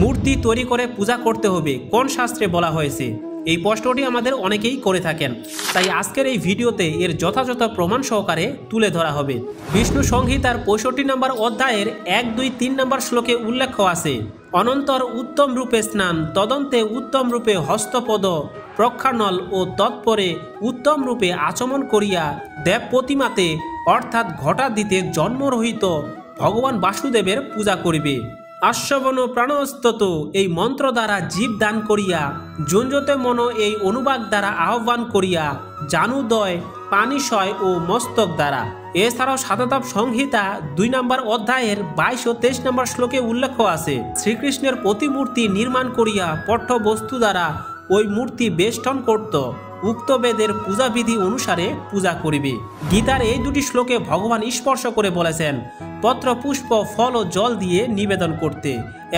মূর্তি তৈরি করে পূজা করতে হবে কোন শাস্ত্রে বলা হয়েছে? এই প্রশ্নটি আমাদের অনেকেই করে থাকেন, তাই আজকের এই ভিডিওতে এর যথাযথ প্রমাণ সহকারে তুলে ধরা হবে। বিষ্ণু সংহিতার 65 নম্বর অধ্যায়ের 1, 2, 3 নম্বর শ্লোকে উল্লেখ আছে, অনন্তর উত্তম রূপে স্নান, তদন্তে উত্তম রূপে হস্তপদ প্রক্ষালন ও তৎপরে উত্তম রূপে আচমন করিয়া দেব প্রতিমাতে অর্থাৎ ঘটা দিতে জন্মরহিত ভগবান বাসুদেবের পূজা করিবে। আশ্ববন প্রাণস্তত এই মন্ত্র দ্বারা জীব দান করিয়া, যুঞ্জতে মন এই অনুবাদ দ্বারা আহ্বান করিয়া, জানুদয় পানিশয় ও মস্তক দ্বারা। এছাড়াও সাততাপ সংহিতা 2 নম্বর অধ্যায়ের 22 ও 23 নম্বর শ্লোকে উল্লেখ আছে, শ্রীকৃষ্ণের প্রতিমূর্তি নির্মাণ করিয়া পঠ্যবস্তু দ্বারা ওই মূর্তি বেষ্টন করত, উক্ত বেদের পূজাবিধি অনুসারে পূজা করিবে। গীতার এই দুটি শ্লোকে ভগবান স্পর্শ করে বলেছেন পত্র পুষ্প ফল ও জল দিয়ে নিবেদন করতে।